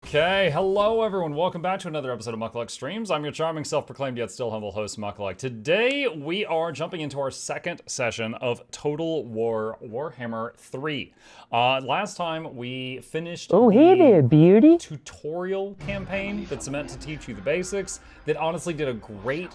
Okay, hello everyone. Welcome back to another episode of Mukluk Streams. I'm your charming, self-proclaimed yet still humble host, Mukluk. Today we are jumping into our second session of Total War Warhammer 3. Last time we finished hey there, beauty. Tutorial campaign that's meant to teach you the basics, that honestly did a great,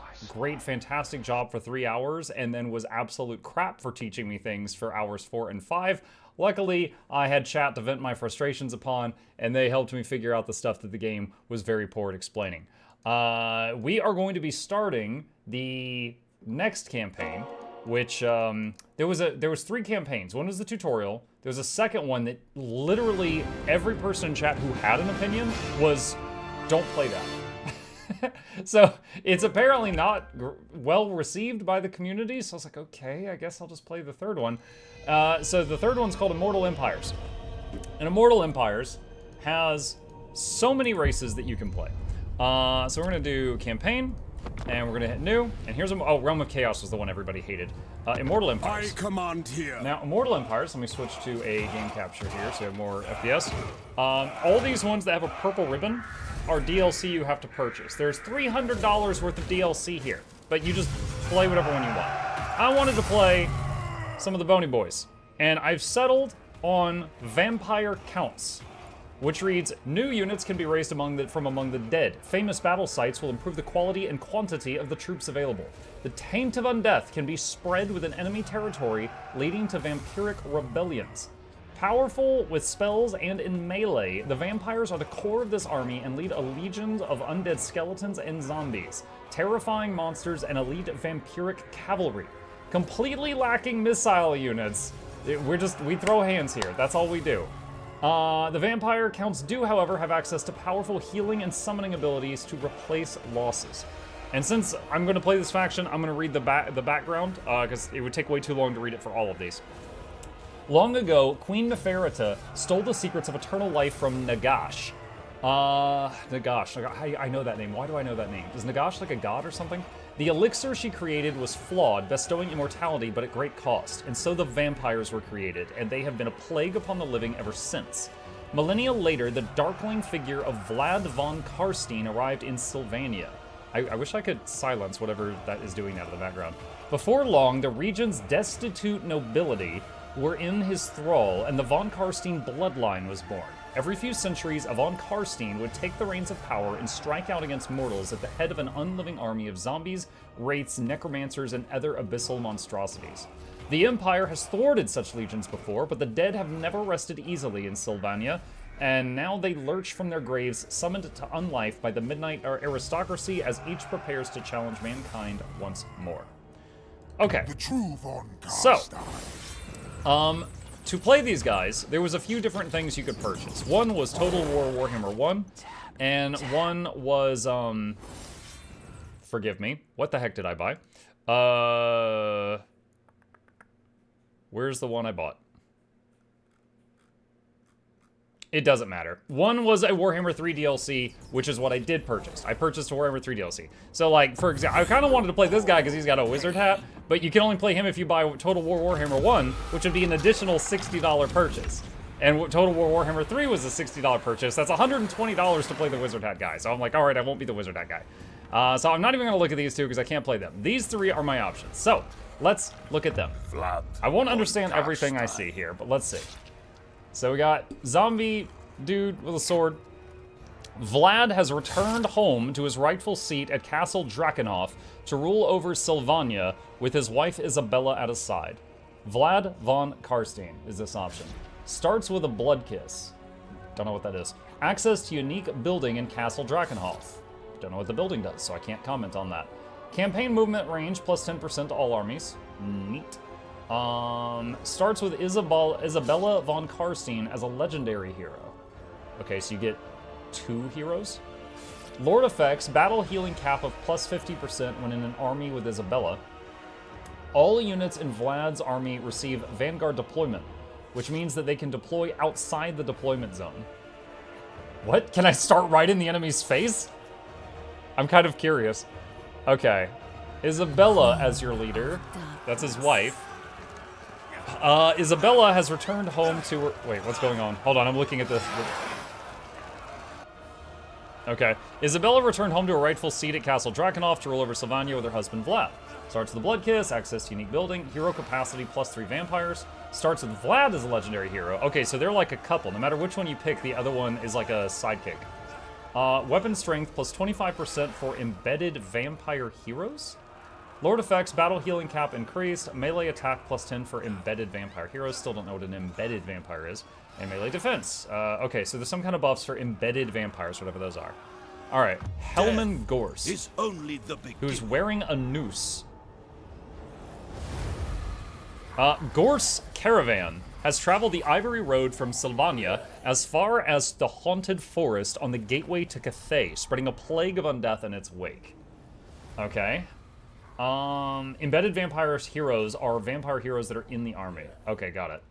fantastic job for 3 hours, and then was absolute crap for teaching me things for hours 4 and 5. Luckily, I had chat to vent my frustrations upon, and they helped me figure out the stuff that the game was very poor at explaining. We are going to be starting the next campaign, which there was 3 campaigns. One was the tutorial. There was a second one that literally every person in chat who had an opinion was, don't play that. So it's apparently not well received by the community, so I was like, okay, I guess I'll just play the third one. So the third one's called Immortal Empires. And Immortal Empires has so many races that you can play. So we're gonna do campaign, and we're gonna hit new, and here's Realm of Chaos was the one everybody hated. Immortal Empires. I command here. Now, Immortal Empires, let me switch to a game capture here so you have more FPS. All these ones that have a purple ribbon are DLC you have to purchase. There's $300 worth of DLC here, but you just play whatever one you want. I wanted to play some of the Bony Boys, and I've settled on Vampire Counts, which reads, new units can be raised from among the dead. Famous battle sites will improve the quality and quantity of the troops available. The taint of undeath can be spread within enemy territory, leading to vampiric rebellions. Powerful with spells and in melee, the vampires are the core of this army and lead a legion of undead skeletons and zombies, terrifying monsters, and elite vampiric cavalry. Completely lacking missile units. We throw hands here. That's all we do. The Vampire Counts do, however, have access to powerful healing and summoning abilities to replace losses. And since I'm going to play this faction, I'm going to read the background, because it would take way too long to read it for all of these. Long ago, Queen Neferata stole the secrets of eternal life from Nagash. Nagash. I know that name. Why do I know that name? Is Nagash like a god or something? The elixir she created was flawed, bestowing immortality, but at great cost. And so the vampires were created, and they have been a plague upon the living ever since. Millennia later, the darkling figure of Vlad von Karstein arrived in Sylvania. I wish I could silence whatever that is doing out of the background. Before long, the region's destitute nobility were in his thrall, and the von Karstein bloodline was born. Every few centuries, a von Karstein would take the reins of power and strike out against mortals at the head of an unliving army of zombies, wraiths, necromancers, and other abyssal monstrosities. The Empire has thwarted such legions before, but the dead have never rested easily in Sylvania, and now they lurch from their graves, summoned to unlife by the Midnight aristocracy as each prepares to challenge mankind once more. Okay. The true von Karstein. So, to play these guys, there was a few different things you could purchase. One was Total War Warhammer 1, and one was, forgive me, what the heck did I buy? Where's the one I bought? It doesn't matter. One was a Warhammer 3 DLC, which is what I did purchase. I purchased a Warhammer 3 DLC. So, like, for example, I kind of wanted to play this guy because he's got a wizard hat, but you can only play him if you buy Total War Warhammer 1, which would be an additional $60 purchase. And Total War Warhammer 3 was a $60 purchase. That's $120 to play the wizard hat guy. So I'm like, all right, I won't be the wizard hat guy. So I'm not even going to look at these two because I can't play them. These 3 are my options. So, let's look at them. I won't understand everything I see here, but let's see. So we got zombie dude with a sword. Vlad has returned home to his rightful seat at Castle Drakenhof to rule over Sylvania with his wife Isabella at his side. Vlad von Karstein is this option. Starts with a blood kiss. Don't know what that is. Access to unique building in Castle Drakenhof. Don't know what the building does, so I can't comment on that. Campaign movement range plus 10% to all armies. Neat. Starts with Isabella von Karstein as a legendary hero. Okay, so you get 2 heroes. Lord effects, battle healing cap of plus 50% when in an army with Isabella. All units in Vlad's army receive Vanguard deployment, which means that they can deploy outside the deployment zone. What? Can I start right in the enemy's face? I'm kind of curious. Okay. Isabella as your leader. That's his wife. Isabella has returned home to her... Wait, what's going on? Hold on, I'm looking at this. Okay. Isabella returned home to her rightful seat at Castle Drakenhof to rule over Sylvania with her husband Vlad. Starts with the Blood Kiss, access to unique building, hero capacity +3 vampires. Starts with Vlad as a legendary hero. Okay, so they're like a couple. No matter which one you pick, the other one is like a sidekick. Weapon strength +25% for embedded vampire heroes. Lord effects, battle healing cap increased, melee attack +10 for embedded vampire heroes. Still don't know what an embedded vampire is. And melee defense. Okay, so there's some kind of buffs for embedded vampires, whatever those are. All right, Helman Gorse, is only the beginning. who's wearing a noose. Gorse Caravan has traveled the Ivory Road from Sylvania as far as the Haunted Forest on the gateway to Cathay, spreading a plague of undeath in its wake. Okay. Embedded vampire heroes are vampire heroes that are in the army. Okay, got it.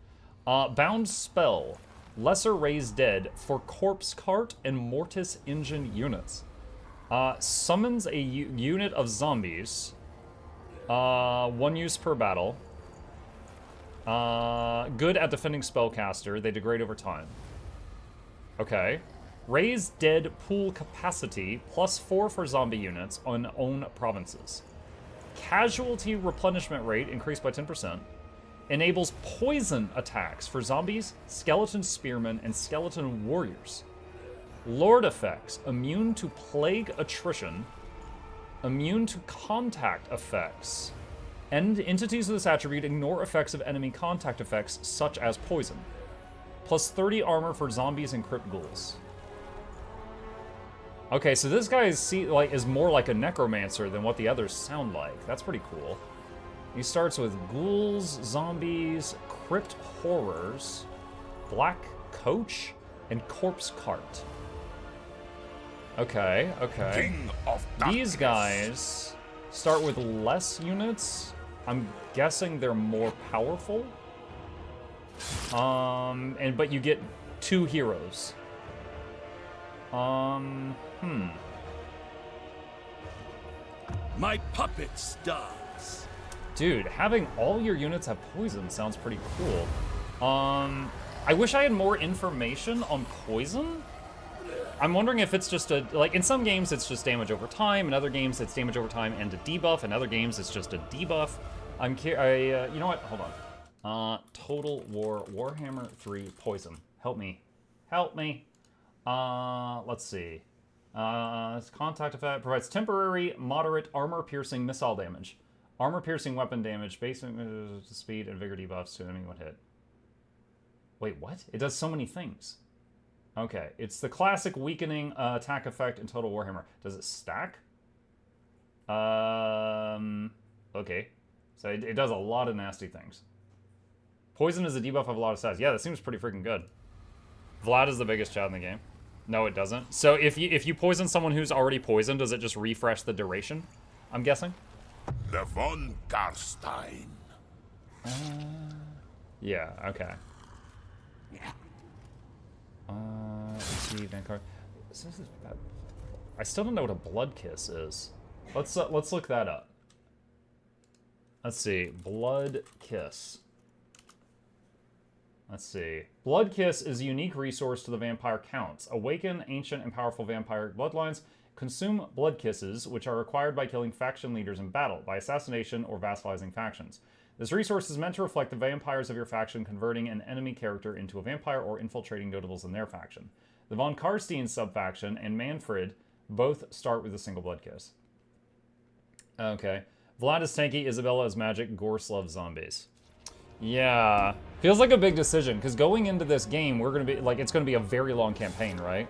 Bound Spell. Lesser Raised Dead for Corpse Cart and Mortis Engine units. Summons a unit of zombies. 1 use per battle. Good at defending spellcaster. They degrade over time. Okay. Raised Dead pool capacity +4 for zombie units on own provinces. Casualty replenishment rate increased by 10%. Enables poison attacks for zombies, skeleton spearmen, and skeleton warriors. Lord effects, immune to plague attrition, immune to contact effects. And entities with this attribute ignore effects of enemy contact effects, such as poison. +30 armor for zombies and crypt ghouls. Okay, so this guy is more like a necromancer than what the others sound like. That's pretty cool. He starts with ghouls, zombies, crypt horrors, black coach, and corpse cart. Okay, okay. King of These guys start with less units. I'm guessing they're more powerful. But you get 2 heroes. My puppet starts. Dude, having all your units have poison sounds pretty cool. I wish I had more information on poison. I'm wondering if it's just in some games it's just damage over time, in other games it's damage over time and a debuff, in other games it's just a debuff. You know what? Hold on. Total War Warhammer 3 poison. Help me. Help me. Let's see. Contact effect provides temporary, moderate, armor-piercing missile damage. Armor-piercing weapon damage, base speed, and vigor debuffs to enemy when hit. Wait, what? It does so many things. Okay, it's the classic weakening attack effect in Total Warhammer. Does it stack? Okay. So it does a lot of nasty things. Poison is a debuff of a lot of stats. Yeah, that seems pretty freaking good. Vlad is the biggest chat in the game. No, it doesn't. So if you poison someone who's already poisoned, does it just refresh the duration? I'm guessing. The von Karstein. Yeah. Okay. Let's see, Vanguard. I still don't know what a blood kiss is. Let's look that up. Let's see, blood kiss. Let's see. Blood Kiss is a unique resource to the vampire counts. Awaken ancient and powerful vampire bloodlines. Consume blood kisses, which are required by killing faction leaders in battle, by assassination or vassalizing factions. This resource is meant to reflect the vampires of your faction converting an enemy character into a vampire or infiltrating notables in their faction. The von Karstein subfaction and Manfred both start with a single blood kiss. Okay. Vlad is tanky, Isabella is magic, Gorse loves zombies. Yeah. Feels like a big decision, because going into this game, we're going to be, like, it's going to be a very long campaign, right?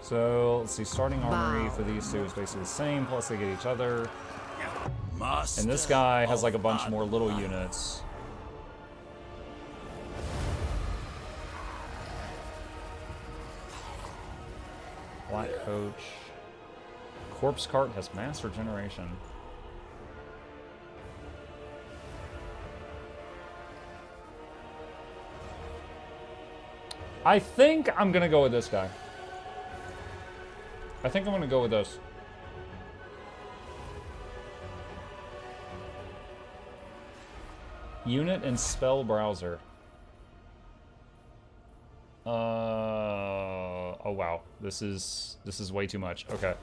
So, let's see, starting armory for these two is basically the same, plus they get each other. And this guy has, like, a bunch more little units. Black Coach. Corpse Cart has mass regeneration. I think I'm gonna go with this guy. I think I'm gonna go with this. Unit and spell browser. Oh wow, this is way too much. Okay.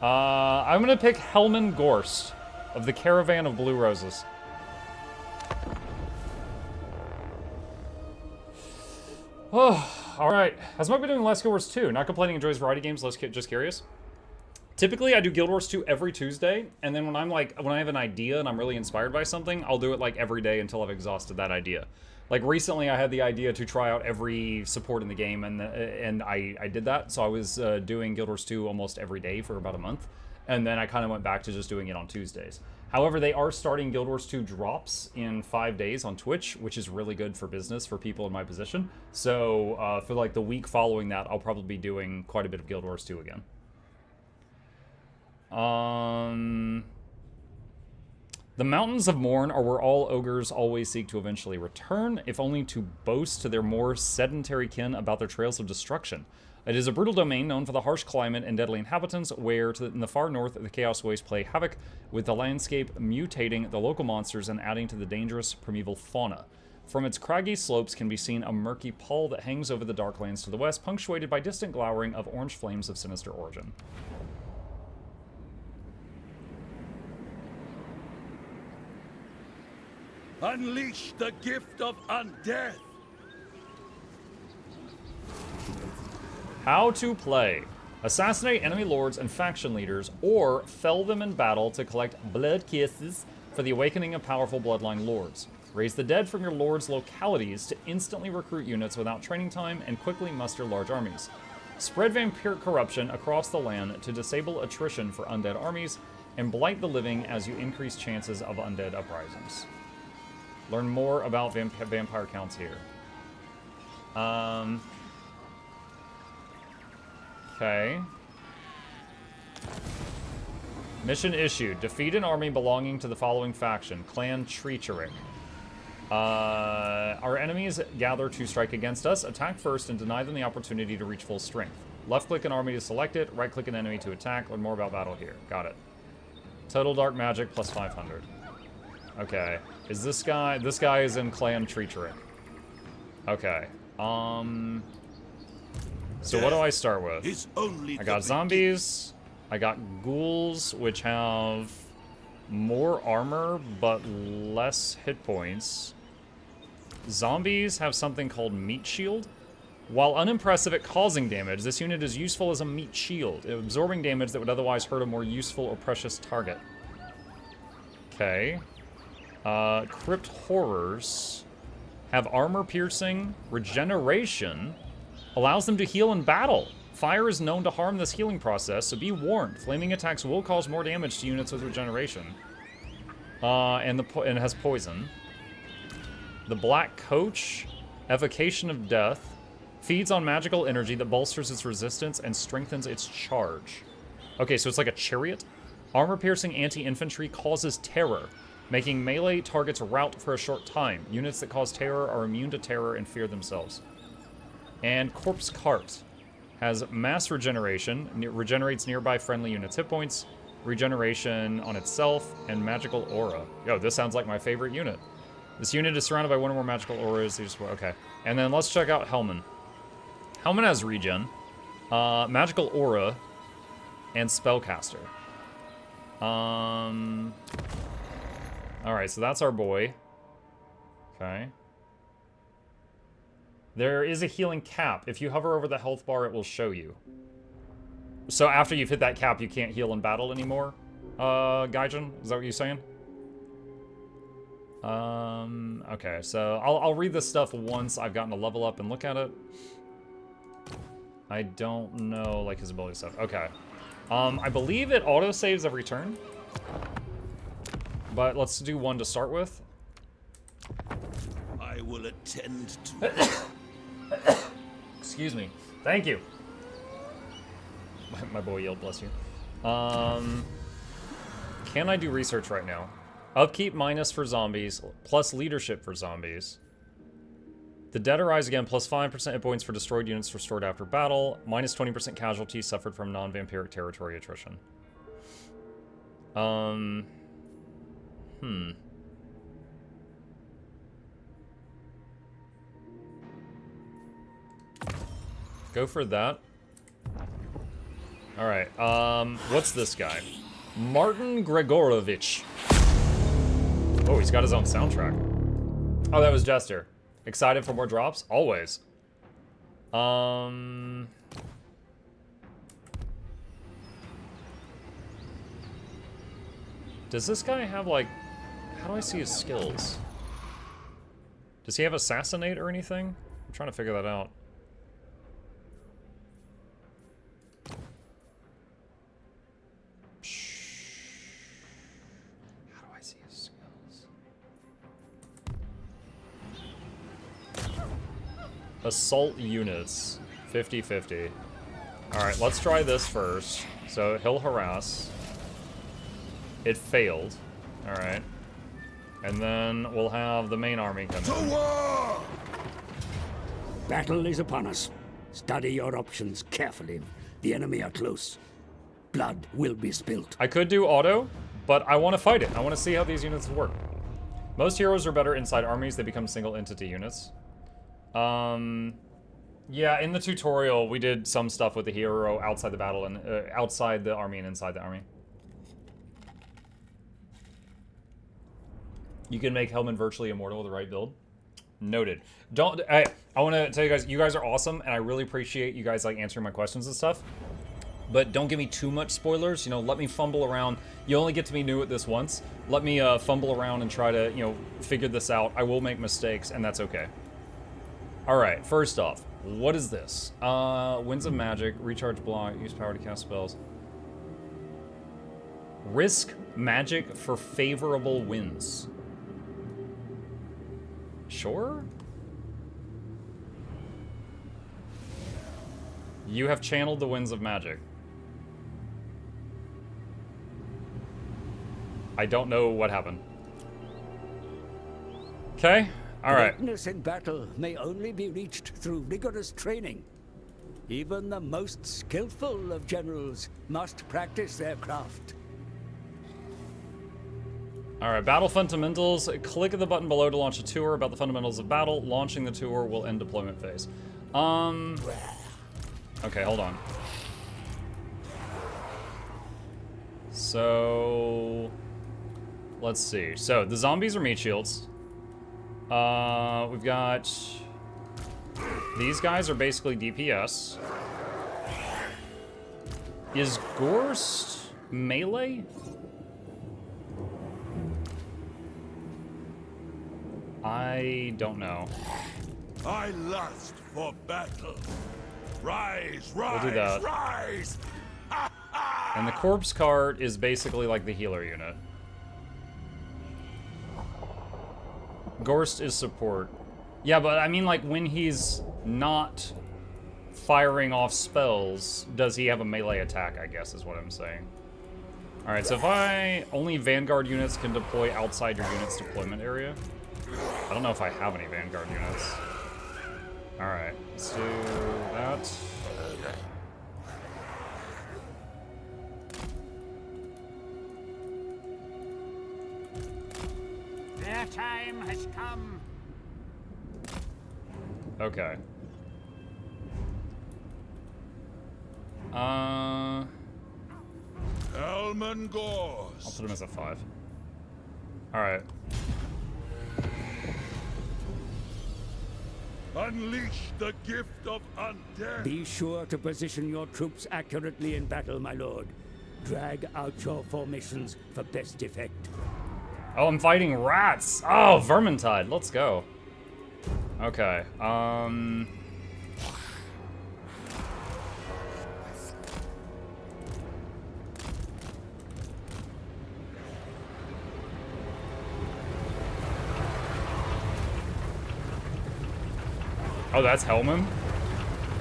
I'm gonna pick Helman Gorst of the Caravan of Blue Roses. Oh, all right. Has Mike been doing less Guild Wars 2? Not complaining, enjoys variety games, just curious. Typically, I do Guild Wars 2 every Tuesday, and then when I have an idea and I'm really inspired by something, I'll do it like every day until I've exhausted that idea. Like recently, I had the idea to try out every support in the game, and I did that. So I was doing Guild Wars 2 almost every day for about a month, and then I kind of went back to just doing it on Tuesdays. However, they are starting Guild Wars 2 drops in 5 days on Twitch, which is really good for business for people in my position. So for like the week following that, I'll probably be doing quite a bit of Guild Wars 2 again. The Mountains of Morn are where all ogres always seek to eventually return, if only to boast to their more sedentary kin about their trails of destruction. It is a brutal domain known for the harsh climate and deadly inhabitants, where in the far north the Chaos Waste play havoc with the landscape, mutating the local monsters and adding to the dangerous primeval fauna. From its craggy slopes can be seen a murky pall that hangs over the Darklands to the west, punctuated by distant glowering of orange flames of sinister origin. Unleash the gift of undeath. How to play. Assassinate enemy lords and faction leaders, or fell them in battle to collect blood kisses for the awakening of powerful bloodline lords. Raise the dead from your lords' localities to instantly recruit units without training time and quickly muster large armies. Spread vampiric corruption across the land to disable attrition for undead armies, and blight the living as you increase chances of undead uprisings. Learn more about vampire counts here. Okay. Mission issued. Defeat an army belonging to the following faction. Clan Treacherik. Our enemies gather to strike against us. Attack first and deny them the opportunity to reach full strength. Left-click an army to select it. Right-click an enemy to attack. Learn more about battle here. Got it. Total dark magic plus 500. Okay. Is this guy... This guy is in Clan Treacherik. Okay. So what do I start with? I got zombies. I got ghouls, which have more armor, but less hit points. Zombies have something called Meat Shield. While unimpressive at causing damage, this unit is useful as a meat shield, absorbing damage that would otherwise hurt a more useful or precious target. Okay. Crypt Horrors have armor piercing, regeneration, allows them to heal in battle. Fire is known to harm this healing process, so be warned. Flaming attacks will cause more damage to units with regeneration. And it has poison. The Black Coach, Evocation of Death, feeds on magical energy that bolsters its resistance and strengthens its charge. Okay, so it's like a chariot. Armor-piercing anti-infantry causes terror, making melee targets rout for a short time. Units that cause terror are immune to terror and fear themselves. And Corpse Cart has mass regeneration, regenerates nearby friendly units' hit points, regeneration on itself, and magical aura. Yo, this sounds like my favorite unit. This unit is surrounded by one or more magical auras. Okay. And then let's check out Helman. Helman has regen, magical aura, and spellcaster. Alright, so that's our boy. Okay. There is a healing cap. If you hover over the health bar, it will show you. So after you've hit that cap, you can't heal in battle anymore? Gaijin? Is that what you're saying? Okay, so I'll read this stuff once I've gotten a level up and look at it. I don't know, like, his ability stuff. Okay. I believe it auto-saves every turn. But let's do one to start with. I will attend to Excuse me. Thank you. My boy yelled, bless you. Can I do research right now? Upkeep minus for zombies, plus leadership for zombies. The dead arise again, plus 5% hit points for destroyed units restored after battle, minus 20% casualties suffered from non-vampiric territory attrition. Go for that. All right. What's this guy? Martin Gregorovich. Oh, he's got his own soundtrack. Oh, that was Jester. Excited for more drops? Always. Does this guy have, like... How do I see his skills? Does he have Assassinate or anything? I'm trying to figure that out. How do I see his skills? Assault units. 50-50. Alright, let's try this first. So he'll harass. It failed. Alright. And then we'll have the main army come in. Battle is upon us. Study your options carefully. The enemy are close. Blood will be spilt. I could do auto, but I want to fight it. I want to see how these units work. Most heroes are better inside armies. They become single entity units. Yeah, in the tutorial, we did some stuff with the hero outside the battle and outside the army and inside the army. You can make Hellman virtually immortal with the right build. Noted. I want to tell you guys are awesome, and I really appreciate you guys like answering my questions and stuff. But don't give me too much spoilers. You know, let me fumble around. You only get to be new at this once. Let me fumble around and try to, you know, figure this out. I will make mistakes, and that's okay. All right. First off, what is this? Winds of Magic, recharge block, use power to cast spells. Risk magic for favorable winds. Sure? You have channeled the winds of magic. I don't know what happened. Okay, alright. Greatness in battle may only be reached through rigorous training. Even the most skillful of generals must practice their craft. Alright, battle fundamentals. Click the button below to launch a tour about the fundamentals of battle. Launching the tour will end deployment phase. Okay, hold on. So... let's see. So, the zombies are meat shields. We've got... these guys are basically DPS. Is Gorst melee? I don't know. I lust for battle. Rise, rise, We'll do that. rise! And the corpse cart is basically like the healer unit. Gorst is support. Yeah, but I mean, like, when he's not firing off spells, does he have a melee attack, I guess is what I'm saying. Alright, so if only Vanguard units can deploy outside your unit's deployment area. I don't know if I have any Vanguard units. Alright, let's do that. Their time has come. Okay. Hellman I'll Gorst. put him as a 5. Alright. Unleash the gift of undeath. Be sure to position your troops accurately in battle, my lord. Drag out your formations for best effect. Oh, I'm fighting rats! Oh, Vermintide, let's go. Okay, oh, that's Hellman?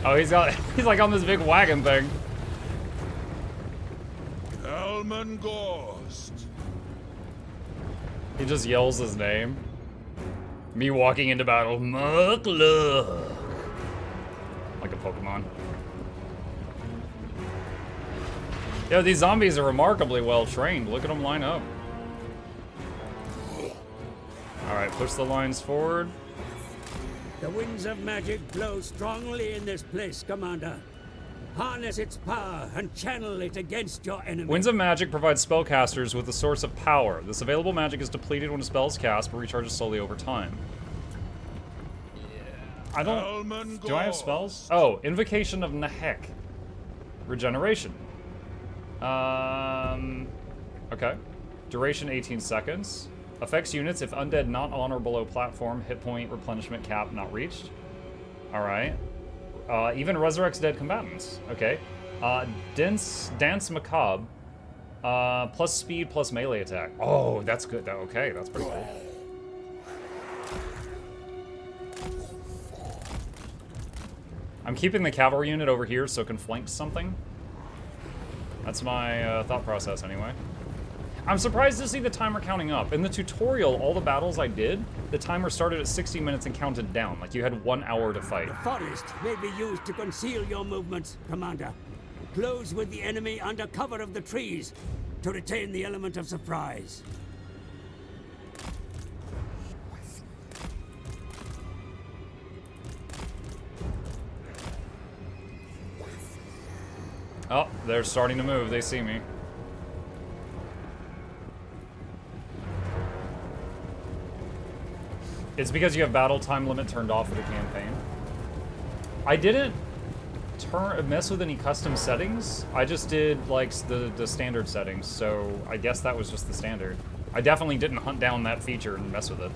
Oh, he's like on this big wagon thing. Hellman Gorst. He just yells his name. Me walking into battle, Mukluk. Like a Pokemon. Yo, these zombies are remarkably well trained. Look at them line up. Alright, push the lines forward. The winds of magic blow strongly in this place, Commander. Harness its power and channel it against your enemy. Winds of Magic provides spellcasters with a source of power. This available magic is depleted when a spell is cast, but recharges slowly over time. I don't... Do I have spells? Oh, Invocation of Nahek. Regeneration. Okay. Duration 18 seconds. Affects units if undead not on or below platform. Hit point replenishment cap not reached. Alright. Even resurrects dead combatants. Okay. Dance Macabre. Plus speed, plus melee attack. Oh, that's good. Okay, that's pretty cool. I'm keeping the cavalry unit over here so it can flank something. That's my thought process anyway. I'm surprised to see the timer counting up. In the tutorial, all the battles I did, the timer started at 60 minutes and counted down. Like you had 1 hour to fight. The forest may be used to conceal your movements, Commander. Close with the enemy under cover of the trees to retain the element of surprise. Oh, they're starting to move. They see me. It's because you have battle time limit turned off for the campaign. I didn't mess with any custom settings. I just did like the standard settings, so I guess that was just the standard. I definitely didn't hunt down that feature and mess with it.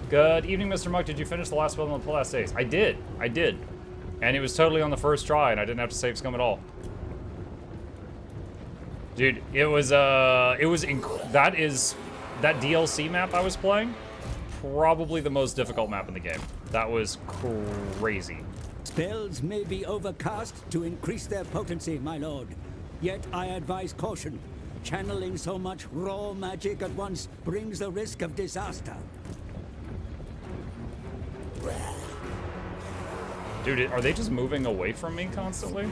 Good evening, Mr. Muck. Did you finish the last spell on the last days? I did. And it was totally on the first try, and I didn't have to save scum at all. Dude, that DLC map I was playing, probably the most difficult map in the game. That was crazy. Spells may be overcast to increase their potency, my lord. Yet I advise caution. Channeling so much raw magic at once brings the risk of disaster. Dude, are they just moving away from me constantly?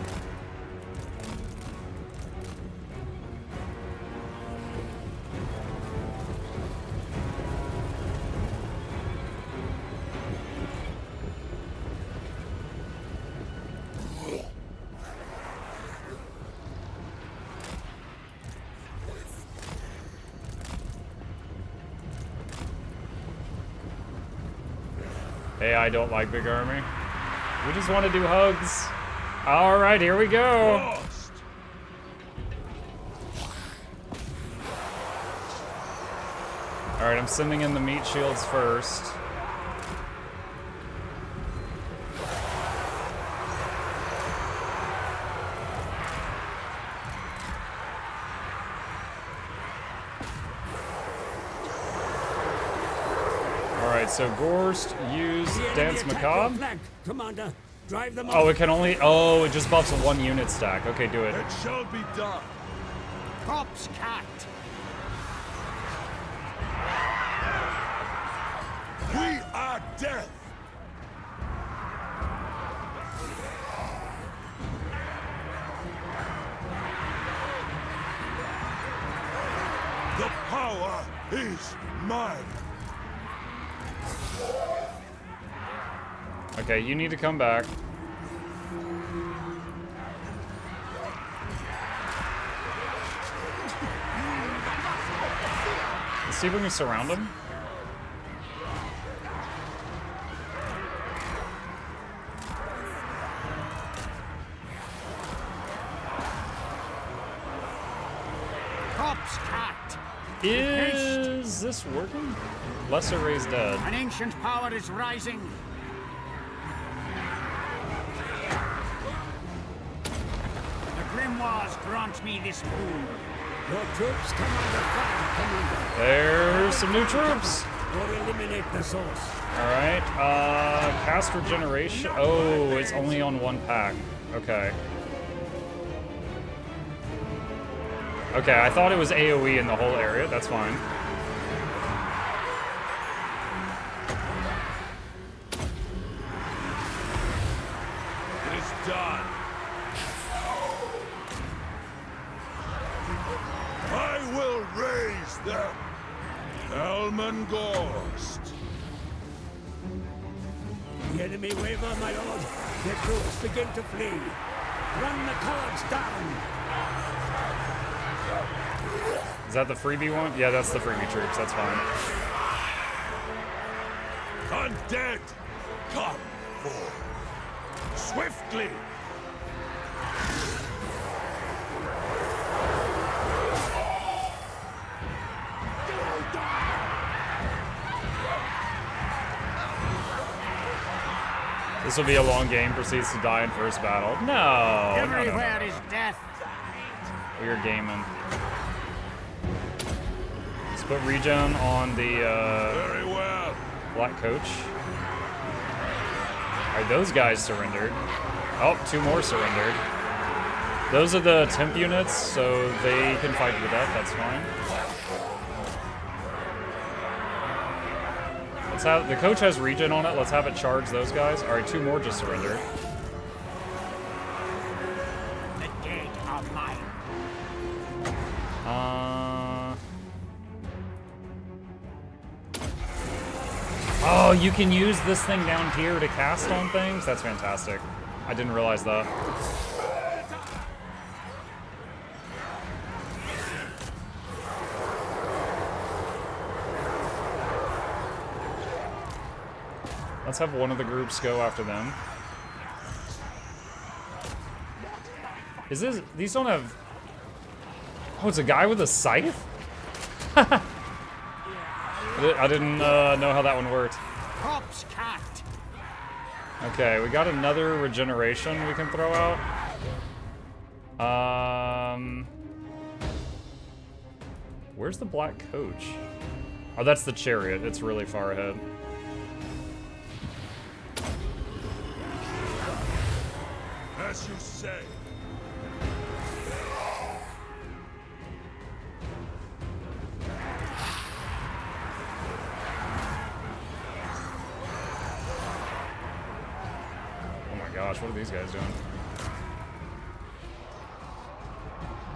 Hey, I don't like big army. We just want to do hugs. All right, here we go. All right, I'm sending in the meat shields first. So Gorst, use Dance Macabre. Commander, drive them oh, it can only. Oh, it just buffs a 1 unit stack. Okay, do it. It shall be done. Corpse cat. We are death. The power is mine. Okay, you need to come back. Let's see if we can surround him. Corpse cat. Is this working? Lesser raised dead. An ancient power is rising. Grimoires grant me this boon. Your troops come under fire, Commander. There's some new troops. Or eliminate the source. Alright, cast regeneration. Oh, it's only on 1 pack. Okay. Okay, I thought it was AoE in the whole area. That's fine. It is done. I will raise them. Elmengorst. enemy waver, my lord. Their troops begin to flee. Run the cowards down. Is that the freebie one? Yeah, that's the freebie troops. That's fine. Undead, come forth. Swiftly. This will be a long game. Proceeds to die in first battle. No. Everywhere is death. We are gaming. Let's put regen on the Very well. black coach. Alright, those guys surrendered. Oh, 2 more surrendered. Those are the temp units, so they can fight to the death. That's fine. Let's have the coach has regen on it. Let's have it charge those guys. All right, 2 more just surrendered. The dead are mine. Oh, you can use this thing down here to cast on things? That's fantastic. I didn't realize that. Let's have one of the groups go after them. Is this... These don't have... Oh, it's a guy with a scythe? I didn't know how that one worked. Corpse cat. Okay, we got another regeneration we can throw out. Where's the black coach? Oh, that's the chariot. It's really far ahead. As you say. Oh my gosh, what are these guys doing?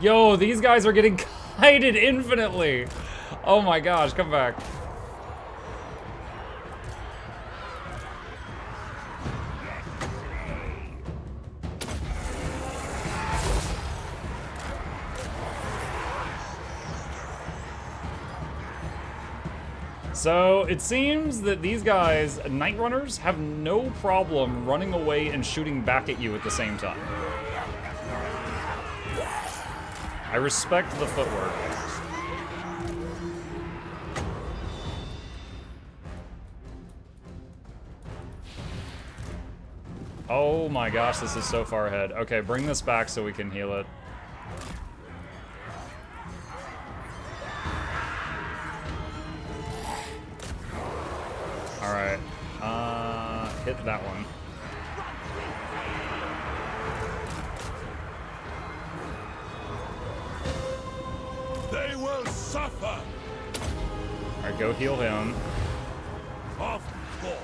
Yo, these guys are getting kited infinitely. Oh my gosh, come back. So it seems that these guys, Night Runners, have no problem running away and shooting back at you at the same time. I respect the footwork. Oh my gosh, this is so far ahead. Okay, bring this back so we can heal it. Alright, hit that one. They will suffer. Alright, go heal him. Of course.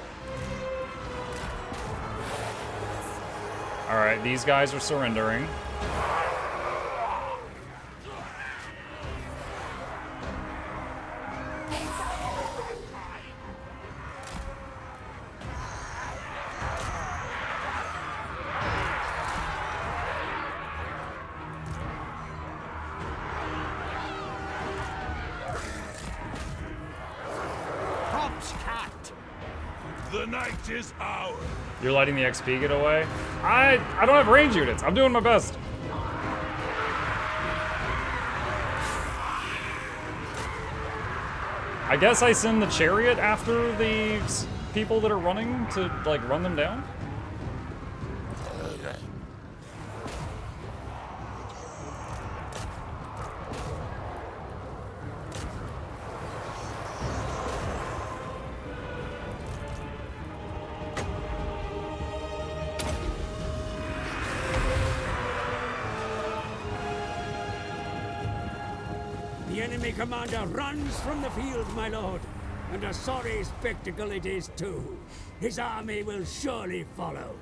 Alright, these guys are surrendering. The night is ours. You're letting the XP get away? I don't have range units. I'm doing my best. I guess I send the chariot after the people that are running to, like, run them down? The enemy commander runs from the field, my lord, and a sorry spectacle it is too. His army will surely follow.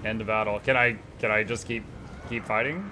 End of battle. Can I just keep fighting?